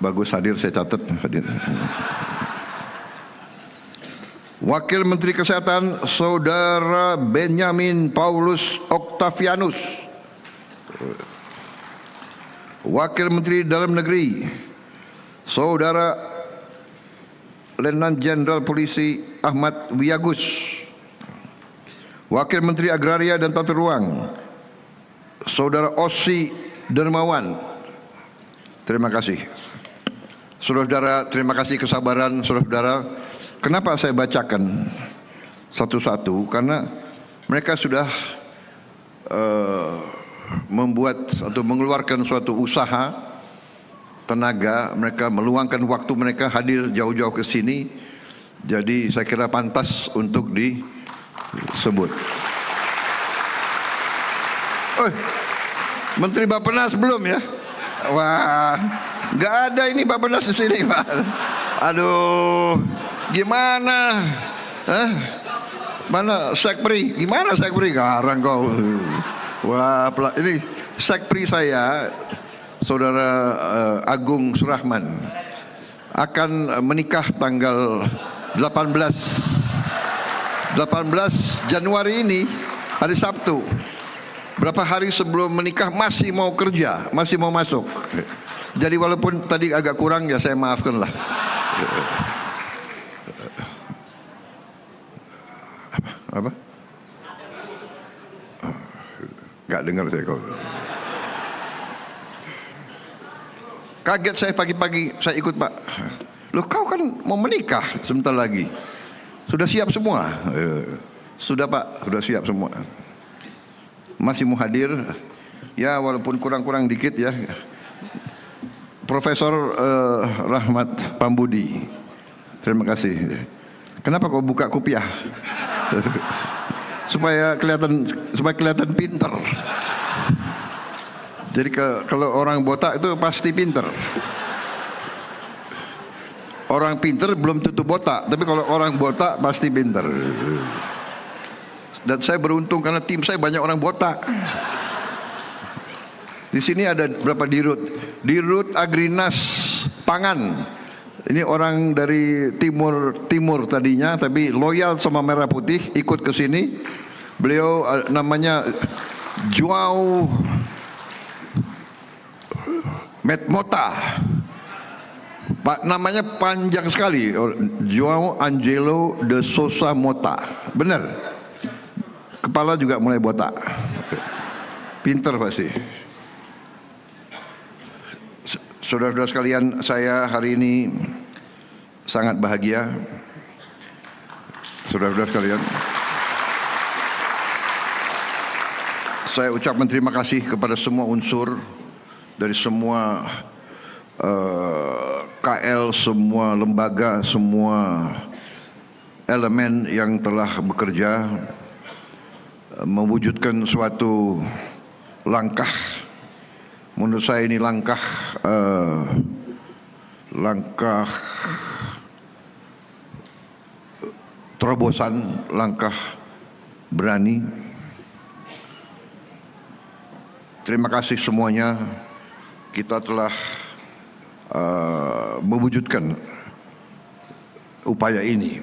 Bagus hadir, saya catat hadir. Wakil Menteri Kesehatan Saudara Benyamin Paulus Octavianus. Wakil Menteri Dalam Negeri Saudara Letnan Jenderal Polisi Ahmad Wiyagus. Wakil Menteri Agraria dan Tata Ruang Saudara Ossi Dermawan. Terima kasih. Saudara-saudara, terima kasih kesabaran saudara-saudara. Kenapa saya bacakan satu-satu? Karena mereka sudah membuat atau mengeluarkan suatu usaha, tenaga, mereka meluangkan waktu mereka hadir jauh-jauh ke sini. Jadi saya kira pantas untuk disebut. Menteri Bappenas belum ya? Wah, nggak ada ini Bappenas di sini, Pak. Aduh, gimana? Mana Sekpri? Gimana Sekpri? Garang kau. Wah, ini Sekpri saya, Saudara Agung Surahman, akan menikah tanggal 18 Januari ini, hari Sabtu. Berapa hari sebelum menikah masih mau kerja, masih mau masuk. Jadi walaupun tadi agak kurang ya saya maafkan lah. Apa? Gak dengar saya kau. Kaget saya pagi-pagi, saya ikut Pak. Loh kau kan mau menikah sebentar lagi. Sudah siap semua? Sudah Pak, sudah siap semua. Masih mau hadir, ya walaupun kurang-kurang dikit ya. Profesor Rahmat Pambudi, terima kasih. Kenapa kau buka kopiah? supaya kelihatan pinter. Jadi kalau orang botak itu pasti pinter. Orang pinter belum tentu botak, tapi kalau orang botak pasti pinter. Dan saya beruntung karena tim saya banyak orang botak. Di sini ada berapa dirut? Dirut Agrinas Pangan. Ini orang dari timur tadinya, tapi loyal sama Merah Putih, ikut ke sini. Beliau namanya Joao Metmota. Pak, namanya panjang sekali. Joao Angelo de Sousa Mota. Benar. Kepala juga mulai botak. Pinter pasti. Saudara-saudara sekalian, saya hari ini sangat bahagia. Saudara-saudara sekalian, saya ucapkan terima kasih kepada semua unsur dari semua KL, semua lembaga, semua elemen yang telah bekerja mewujudkan suatu langkah. Menurut saya ini langkah terobosan, langkah berani. Terima kasih semuanya. Kita telah mewujudkan upaya ini,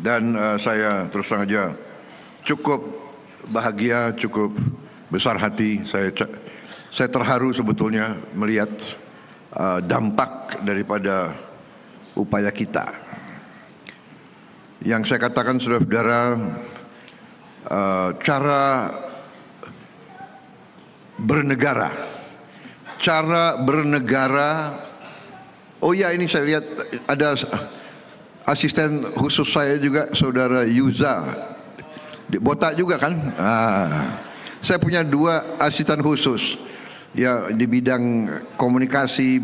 dan saya terus terang saja cukup bahagia, cukup besar hati. Saya terharu sebetulnya melihat dampak daripada upaya kita. Yang saya katakan saudara-saudara, cara bernegara. Oh ya, ini saya lihat ada asisten khusus saya juga, Saudara Yuza. Botak juga kan? Saya punya 2 asisten khusus ya di bidang komunikasi,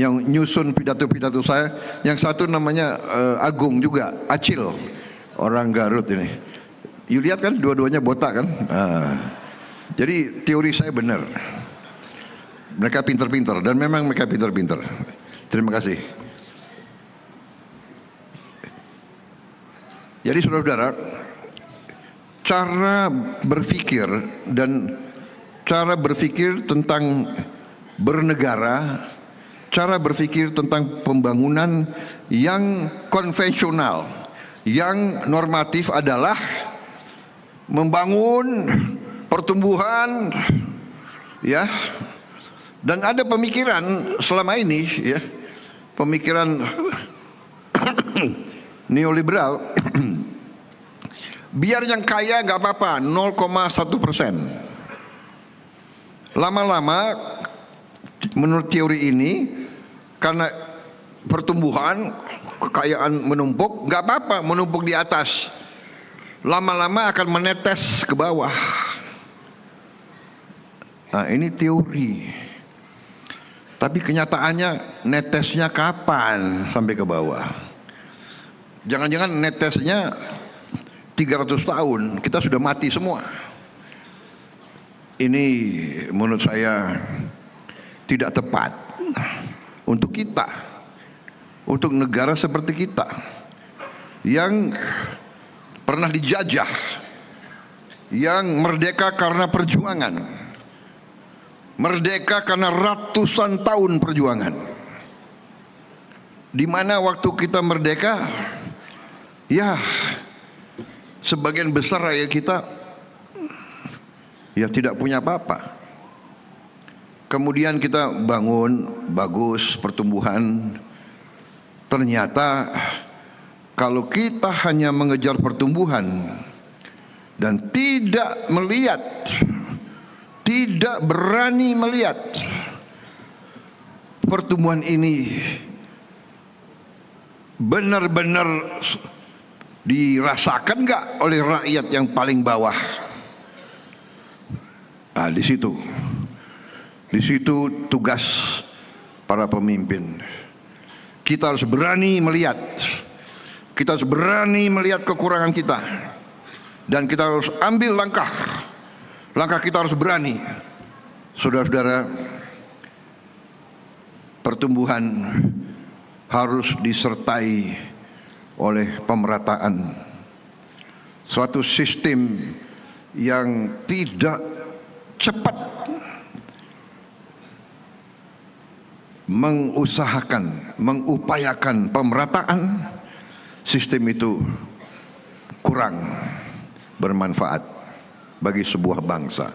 yang nyusun pidato-pidato saya. Yang satu namanya Agung juga, Acil, orang Garut ini. You lihat kan, dua-duanya botak kan? Jadi teori saya benar. Mereka pinter-pinter, dan memang mereka pinter-pinter. Terima kasih. Jadi saudara-saudara, cara berpikir tentang bernegara cara berpikir tentang pembangunan yang konvensional, yang normatif adalah membangun pertumbuhan, ya. Dan ada pemikiran selama ini, ya, pemikiran neoliberal, biar yang kaya nggak apa-apa, 0,1%. Lama-lama, menurut teori ini, karena pertumbuhan, kekayaan menumpuk, nggak apa-apa menumpuk di atas. Lama-lama akan menetes ke bawah. Nah, ini teori. Tapi kenyataannya netesnya kapan sampai ke bawah? Jangan-jangan netesnya 300 tahun, kita sudah mati semua. Ini menurut saya tidak tepat untuk kita, untuk negara seperti kita yang pernah dijajah, yang merdeka karena perjuangan, merdeka karena ratusan tahun perjuangan, di mana waktu kita merdeka, ya sebagian besar rakyat kita ya tidak punya apa-apa. Kemudian kita bangun bagus pertumbuhan. Ternyata kalau kita hanya mengejar pertumbuhan dan tidak melihat, tidak berani melihat pertumbuhan ini benar-benar dirasakan nggak oleh rakyat yang paling bawah. Nah, di situ tugas para pemimpin. Kita harus berani melihat, kita harus berani melihat kekurangan kita, dan kita harus ambil langkah. Langkah kita harus berani. Saudara-saudara, pertumbuhan harus disertai oleh pemerataan. Suatu sistem yang tidak cepat mengusahakan, mengupayakan pemerataan, sistem itu kurang bermanfaat bagi sebuah bangsa.